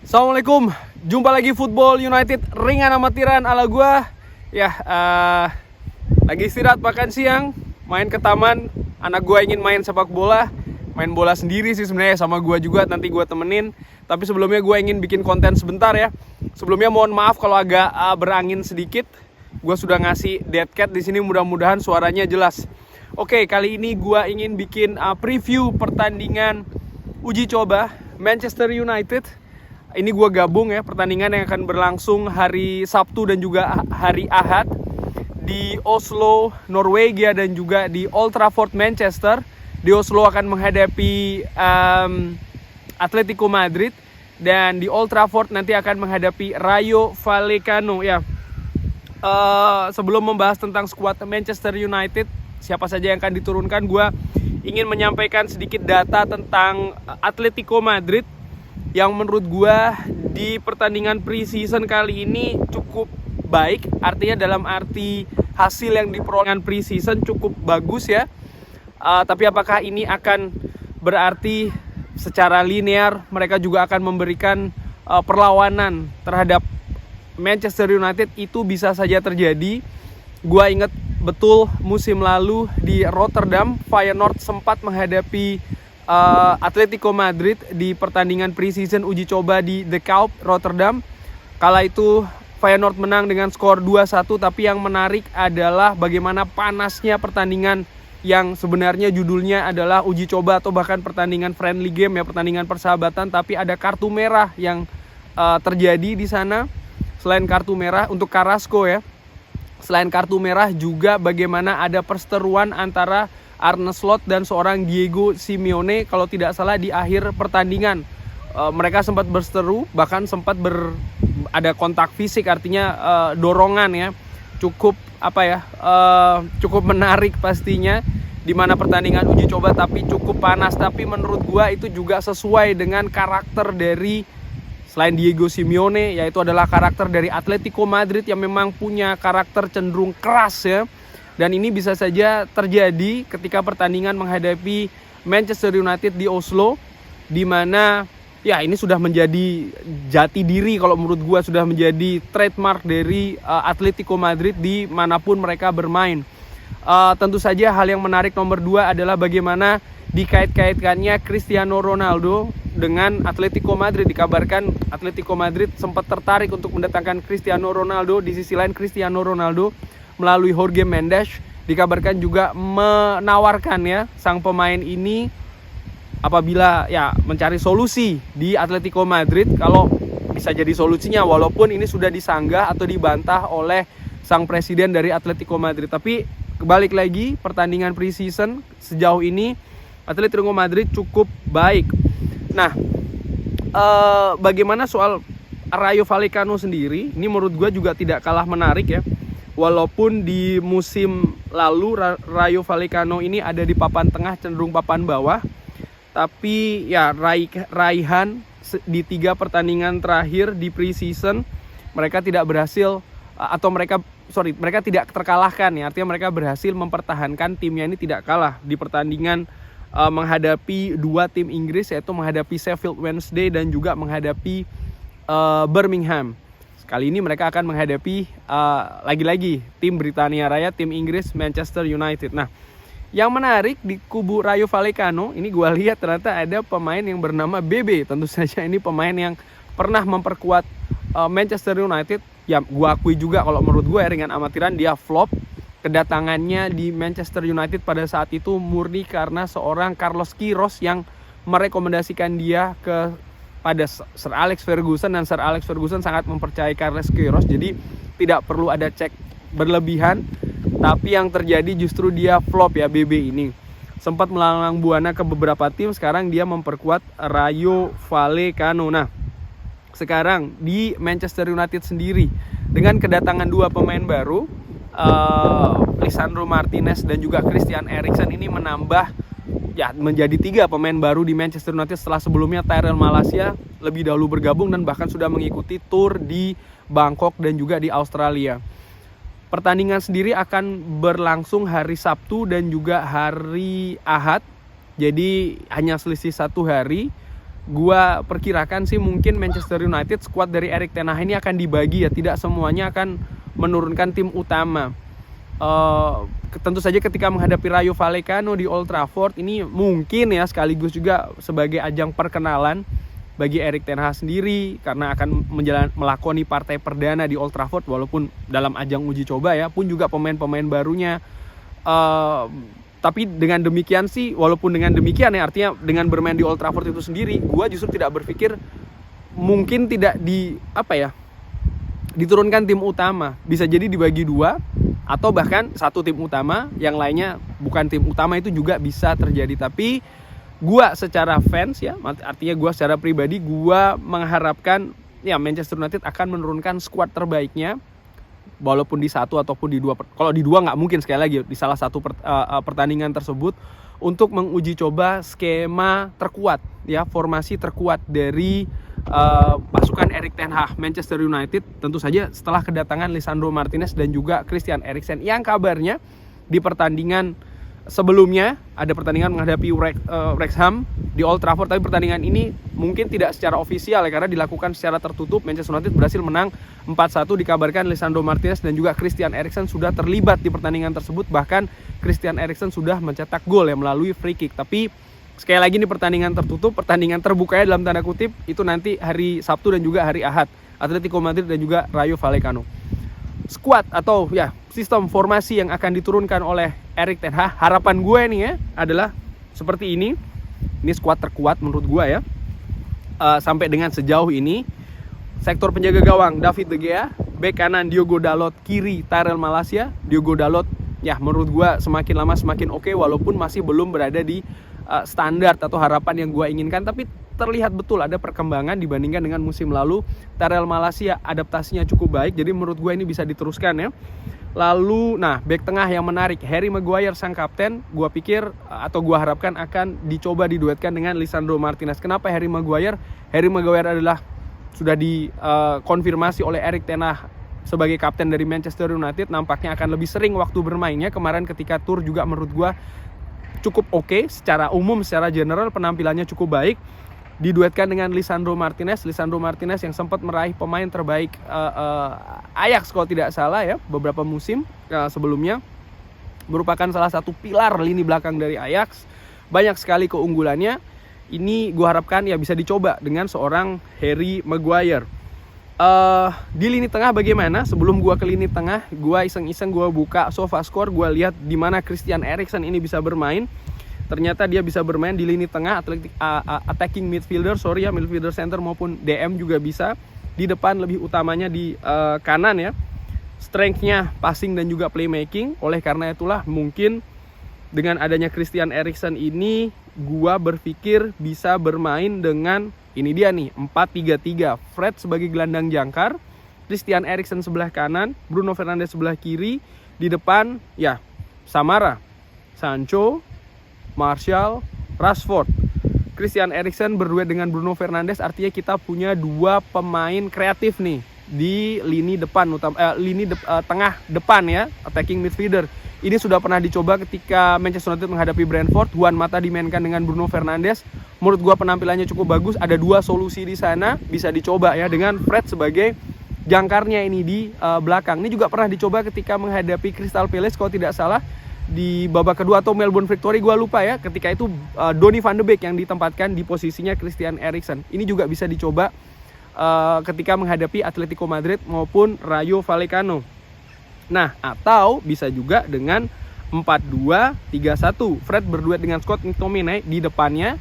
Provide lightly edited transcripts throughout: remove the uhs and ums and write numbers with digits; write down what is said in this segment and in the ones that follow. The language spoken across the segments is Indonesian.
Assalamualaikum, jumpa lagi Football United ringan amatiran ala gua. Lagi istirahat makan siang, main ke taman. Anak gua ingin main sepak bola, main bola sendiri sih sebenarnya sama gua juga, nanti gua temenin. Tapi sebelumnya gua ingin bikin konten sebentar ya. Sebelumnya mohon maaf kalau agak berangin sedikit. Gua sudah ngasih dead cat di sini, mudah-mudahan suaranya jelas. Oke, kali ini gua ingin bikin preview pertandingan uji coba Manchester United. Ini gue gabung ya, pertandingan yang akan berlangsung hari Sabtu dan juga hari Ahad di Oslo, Norwegia, dan juga di Old Trafford, Manchester. Di Oslo akan menghadapi Atletico Madrid, dan di Old Trafford nanti akan menghadapi Rayo Vallecano ya. Sebelum membahas tentang skuad Manchester United, siapa saja yang akan diturunkan, gue ingin menyampaikan sedikit data tentang Atletico Madrid yang menurut gua di pertandingan pre-season kali ini cukup baik. Artinya dalam arti hasil yang diperolehkan pre-season cukup bagus ya. Tapi apakah ini akan berarti secara linear mereka juga akan memberikan perlawanan terhadap Manchester United? Itu bisa saja terjadi. Gua ingat betul musim lalu di Rotterdam, Feyenoord sempat menghadapi Atletico Madrid di pertandingan pre-season uji coba di The Kuip, Rotterdam. Kala itu Feyenoord menang dengan skor 2-1, tapi yang menarik adalah bagaimana panasnya pertandingan yang sebenarnya judulnya adalah uji coba atau bahkan pertandingan friendly game ya, pertandingan persahabatan, tapi ada kartu merah yang terjadi di sana. Selain kartu merah untuk Carrasco ya. Selain kartu merah juga bagaimana ada perseteruan antara Arne Slot dan seorang Diego Simeone kalau tidak salah di akhir pertandingan. Mereka sempat berseteru, bahkan sempat ada kontak fisik, artinya dorongan ya. Cukup cukup menarik pastinya, di mana pertandingan uji coba tapi cukup panas. Tapi menurut gua itu juga sesuai dengan karakter dari selain Diego Simeone, yaitu adalah karakter dari Atletico Madrid yang memang punya karakter cenderung keras ya. Dan ini bisa saja terjadi ketika pertandingan menghadapi Manchester United di Oslo, di mana ya ini sudah menjadi jati diri kalau menurut gua, sudah menjadi trademark dari Atletico Madrid di manapun mereka bermain. Tentu saja hal yang menarik nomor 2 adalah bagaimana dikait-kaitkannya Cristiano Ronaldo dengan Atletico Madrid. Dikabarkan Atletico Madrid sempat tertarik untuk mendatangkan Cristiano Ronaldo. Di sisi lain Cristiano Ronaldo melalui Jorge Mendes dikabarkan juga menawarkan ya sang pemain ini apabila ya mencari solusi di Atletico Madrid, kalau bisa jadi solusinya, walaupun ini sudah disanggah atau dibantah oleh sang presiden dari Atletico Madrid. Tapi kebalik lagi, pertandingan pre-season sejauh ini Atletico Madrid cukup baik. Nah, bagaimana soal Rayo Vallecano sendiri? Ini menurut gue juga tidak kalah menarik ya. Walaupun di musim lalu Rayo Vallecano ini ada di papan tengah, cenderung papan bawah, tapi ya raihan di 3 pertandingan terakhir di pre-season mereka tidak berhasil, atau mereka tidak terkalahkan ya. Artinya mereka berhasil mempertahankan timnya ini tidak kalah di pertandingan menghadapi 2 tim Inggris, yaitu menghadapi Sheffield Wednesday dan juga menghadapi Birmingham. Kali ini mereka akan menghadapi lagi-lagi tim Britania Raya, tim Inggris, Manchester United. Nah, yang menarik di kubu Rayo Vallecano ini gue lihat ternyata ada pemain yang bernama BB. Tentu saja ini pemain yang pernah memperkuat Manchester United. Ya, gue akui juga kalau menurut gue ringan amatiran dia flop. Kedatangannya di Manchester United pada saat itu murni karena seorang Carlos Queiroz yang merekomendasikan dia pada Sir Alex Ferguson, dan Sir Alex Ferguson sangat mempercayai Carlos Queiroz, jadi tidak perlu ada cek berlebihan. Tapi yang terjadi justru dia flop ya, BB ini. Sempat melanglang buana ke beberapa tim, sekarang dia memperkuat Rayo Vallecano. Nah, sekarang di Manchester United sendiri dengan kedatangan 2 pemain baru, Lisandro Martinez dan juga Christian Eriksen, ini menambah ya menjadi 3 pemain baru di Manchester United setelah sebelumnya Tyrell Malacia lebih dahulu bergabung dan bahkan sudah mengikuti tour di Bangkok dan juga di Australia. Pertandingan sendiri akan berlangsung hari Sabtu dan juga hari Ahad. Jadi hanya selisih 1 hari. Gua perkirakan sih mungkin Manchester United squad dari Erik ten Hag ini akan dibagi ya, tidak semuanya akan menurunkan tim utama. Tentu saja ketika menghadapi Rayo Vallecano di Old Trafford ini mungkin ya sekaligus juga sebagai ajang perkenalan bagi Erik ten Hag sendiri, karena akan melakoni partai perdana di Old Trafford walaupun dalam ajang uji coba ya, pun juga pemain-pemain barunya. Tapi dengan demikian sih, walaupun dengan demikian ya, artinya dengan bermain di Old Trafford itu sendiri, gue justru tidak berpikir mungkin tidak diturunkan tim utama. Bisa jadi dibagi dua, atau bahkan satu tim utama, yang lainnya bukan tim utama, itu juga bisa terjadi. Tapi gue secara fans ya, artinya gue secara pribadi, gue mengharapkan ya Manchester United akan menurunkan skuad terbaiknya, walaupun di satu ataupun di dua. Kalau di dua nggak mungkin, sekali lagi di salah satu pertandingan tersebut, untuk menguji coba skema terkuat ya, formasi terkuat dari pasukan Erik ten Hag Manchester United, tentu saja setelah kedatangan Lisandro Martinez dan juga Christian Eriksen, yang kabarnya di pertandingan sebelumnya ada pertandingan menghadapi Wrexham di Old Trafford, tapi pertandingan ini mungkin tidak secara ofisial ya, karena dilakukan secara tertutup. Manchester United berhasil menang 4-1. Dikabarkan Lisandro Martinez dan juga Christian Eriksen sudah terlibat di pertandingan tersebut, bahkan Christian Eriksen sudah mencetak gol ya melalui free kick. Tapi sekali lagi ini pertandingan tertutup, pertandingan terbukanya dalam tanda kutip itu nanti hari Sabtu dan juga hari Ahad, Atletico Madrid dan juga Rayo Vallecano. Squad atau ya sistem formasi yang akan diturunkan oleh Erik ten Hag, harapan gue nih ya adalah seperti ini. Ini squad terkuat menurut gue ya. Sampai dengan sejauh ini, sektor penjaga gawang David De Gea, bek kanan Diogo Dalot, kiri Tyrell Malacia. Diogo Dalot ya menurut gue semakin lama semakin oke, walaupun masih belum berada di standar atau harapan yang gue inginkan, tapi terlihat betul ada perkembangan dibandingkan dengan musim lalu. Tyrell Malacia adaptasinya cukup baik, jadi menurut gue ini bisa diteruskan ya. Lalu, nah, bek tengah yang menarik, Harry Maguire sang kapten, gue pikir atau gue harapkan akan dicoba diduetkan dengan Lisandro Martinez. Kenapa Harry Maguire? Harry Maguire adalah sudah dikonfirmasi oleh Erik ten Hag sebagai kapten dari Manchester United, nampaknya akan lebih sering waktu bermainnya. Kemarin ketika tur juga menurut gue cukup oke, secara umum, secara general penampilannya cukup baik. Diduetkan dengan Lisandro Martinez yang sempat meraih pemain terbaik Ajax kalau tidak salah ya beberapa musim sebelumnya, merupakan salah satu pilar lini belakang dari Ajax, banyak sekali keunggulannya. Ini gue harapkan ya bisa dicoba dengan seorang Harry Maguire. Di lini tengah bagaimana? Sebelum gue ke lini tengah, gue iseng-iseng gue buka SofaScore, gue lihat di mana Christian Eriksen ini bisa bermain. Ternyata dia bisa bermain di lini tengah, attacking midfielder, midfielder center maupun DM juga bisa. Di depan lebih utamanya di kanan ya. Strength-nya passing dan juga playmaking. Oleh karena itulah mungkin dengan adanya Christian Eriksen ini, gua berpikir bisa bermain dengan, ini dia nih, 4-3-3. Fred sebagai gelandang jangkar, Christian Eriksen sebelah kanan, Bruno Fernandes sebelah kiri. Di depan ya Samara, Sancho, Martial, Rashford. Christian Eriksen berduet dengan Bruno Fernandes, artinya kita punya dua pemain kreatif nih di lini depan, tengah depan ya, attacking midfielder. Ini sudah pernah dicoba ketika Manchester United menghadapi Brentford. Juan Mata dimainkan dengan Bruno Fernandes. Menurut gua penampilannya cukup bagus. Ada dua solusi di sana, bisa dicoba ya dengan Fred sebagai jangkarnya ini di belakang. Ini juga pernah dicoba ketika menghadapi Crystal Palace kalau tidak salah, di babak kedua atau Melbourne Victory, gue lupa ya. Ketika itu Donny van de Beek yang ditempatkan di posisinya Christian Eriksen. Ini juga bisa dicoba ketika menghadapi Atletico Madrid maupun Rayo Vallecano. Nah, atau bisa juga dengan 4-2-3-1. Fred berduet dengan Scott McTominay di depannya.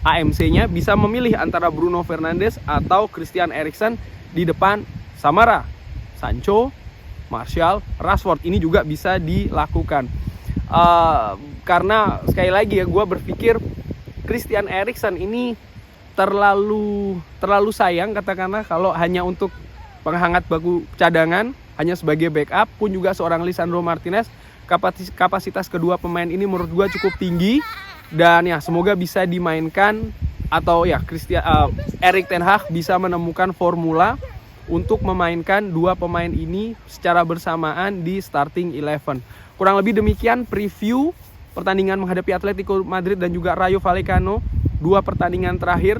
AMC-nya bisa memilih antara Bruno Fernandes atau Christian Eriksen. Di depan Samara, Sancho, Martial, Rashford. Ini juga bisa dilakukan. Karena sekali lagi ya, gue berpikir Christian Eriksen ini terlalu sayang katakanlah kalau hanya untuk penghangat baku cadangan, hanya sebagai backup. Pun juga seorang Lisandro Martinez, kapasitas kedua pemain ini menurut gue cukup tinggi, dan ya semoga bisa dimainkan, atau ya Erik ten Hag bisa menemukan formula untuk memainkan dua pemain ini secara bersamaan di starting 11. Kurang lebih demikian preview pertandingan menghadapi Atletico Madrid dan juga Rayo Vallecano, 2 pertandingan terakhir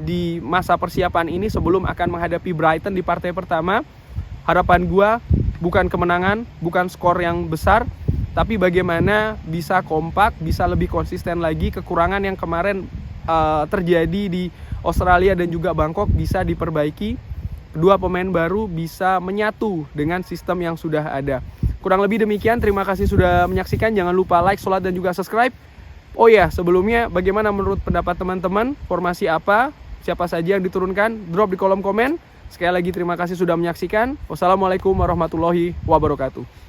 di masa persiapan ini sebelum akan menghadapi Brighton di partai pertama. Harapan gue bukan kemenangan, bukan skor yang besar, tapi bagaimana bisa kompak, bisa lebih konsisten lagi. Kekurangan yang kemarin terjadi di Australia dan juga Bangkok bisa diperbaiki. Kedua pemain baru bisa menyatu dengan sistem yang sudah ada. Kurang lebih demikian, terima kasih sudah menyaksikan. Jangan lupa like, share, dan juga subscribe. Oh ya, sebelumnya bagaimana menurut pendapat teman-teman? Formasi apa? Siapa saja yang diturunkan? Drop di kolom komen. Sekali lagi terima kasih sudah menyaksikan. Wassalamualaikum warahmatullahi wabarakatuh.